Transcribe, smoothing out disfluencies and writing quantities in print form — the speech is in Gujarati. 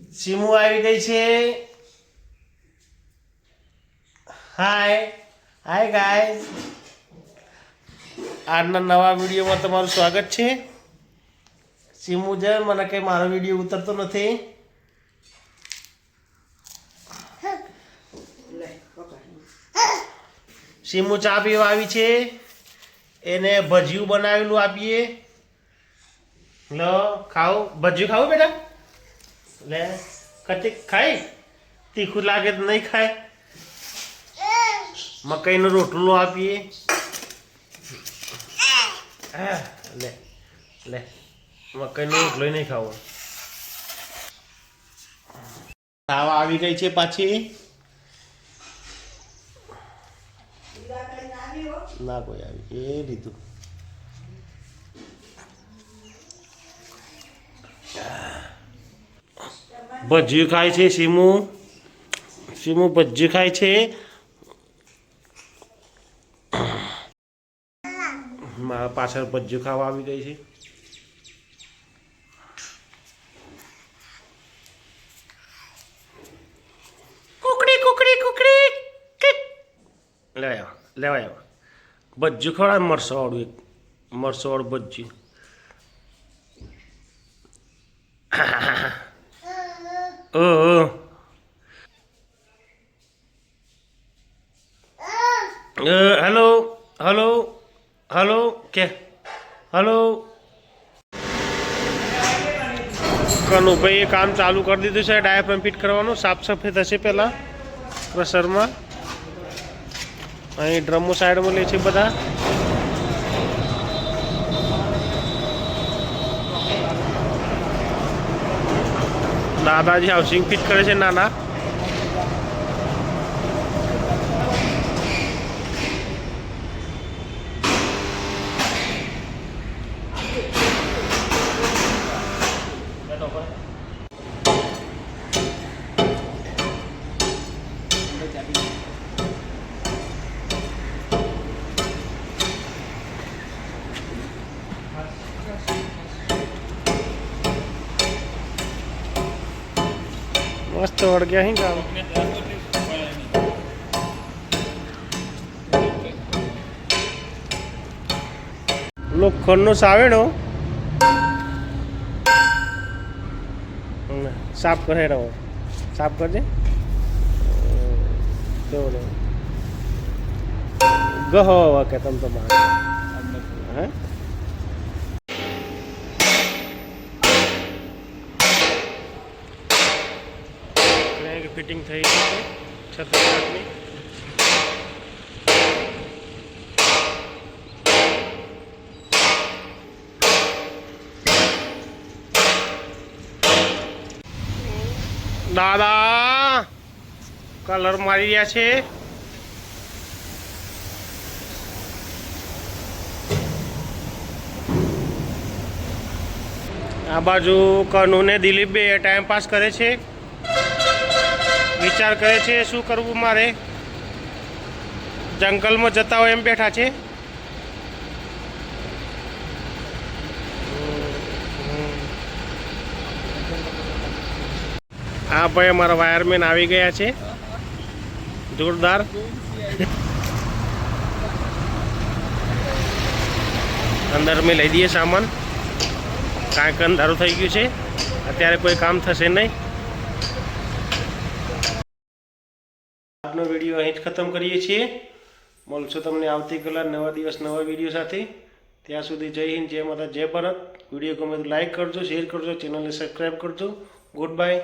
સીમુ આવી ગઈ છે. હાય હાય ગાઈઝ, આજના નવા વિડીયોમાં તમારું સ્વાગત છે. સીમુ જે મને કંઈ મારો વિડીયો ઉતરતો નથી. સીમુ ચા પીવા આવી છે. એને ભજીયું બનાવેલું આપીએ. લો ખાઓ, ભજીયું ખાવું બેટા? લે કચી ખાઈ, તીખું લાગે તો નહીં ખાય. મકાઈનો રોટલો આપીએ. લે લે મકાઈનો રોટલો નહીં ખાવો. ખાવા આવી ગઈ છે પાછી. ના કોઈ આવી એ લીધું. ભજીયું ખાય છે સીમુ. સીમુ ભજીયું ખાય છે. મારા પાછળ ભજીયું ખાવા આવી ગઈ છે. કુકડી કુકડી કુકડી લેવાય ભજીયું ખવડાવે. મરસવાળું એક મરસવાળું ભજીયું. ઓહો હેલો હેલો હેલો કે હેલો. કનુભાઈએ કામ ચાલુ કરી દીધું છે. ડાયાફ્રેમ ફિટ કરવાનું. સાફ સફાઈ થશે પહેલાં ક્રશરમાં. અહીં ડ્રમો સાઈડમાં લે છે બધા. દાદાજી હાઉસિંગ ફિટ કરે છે નાના. મસ્ત વળગ્યા હી કામ. લોખંડનો સાવેડો સાફ કરે રહો. સાફ કરજે. ગહો કે તમ તો મારે હે ફિટિંગ થઈ ગઈ છે 36ની. દાદા કલર મારી રહ્યા છે. આ બાજુ કનુ ને દિલીપ બે ટાઈમ પાસ કરે છે. વિચાર કરે છે શું કરવું મારે. જંગલમાં જતા હોય એમ બેઠા છે. આ ભાઈ અમારા વાયરમેન આવી ગયા છે. જોરદાર. અંદર મેં લઈ દઈએ સામાન. કાંઈક અંધારું થઈ ગયું છે. અત્યારે કોઈ કામ થશે નહીં. આજનો વિડીયો અહીં જ ખતમ કરીએ છીએ. મળશું તમને આવતીકાલે નવા દિવસ નવા વિડીયો સાથે. ત્યાં સુધી જય હિન્દ, જય માતા, જય ભારત. વિડીયો ગમે તો લાઈક કરજો, શેર કરજો, ચેનલને સબસ્ક્રાઈબ કરજો. Good bye.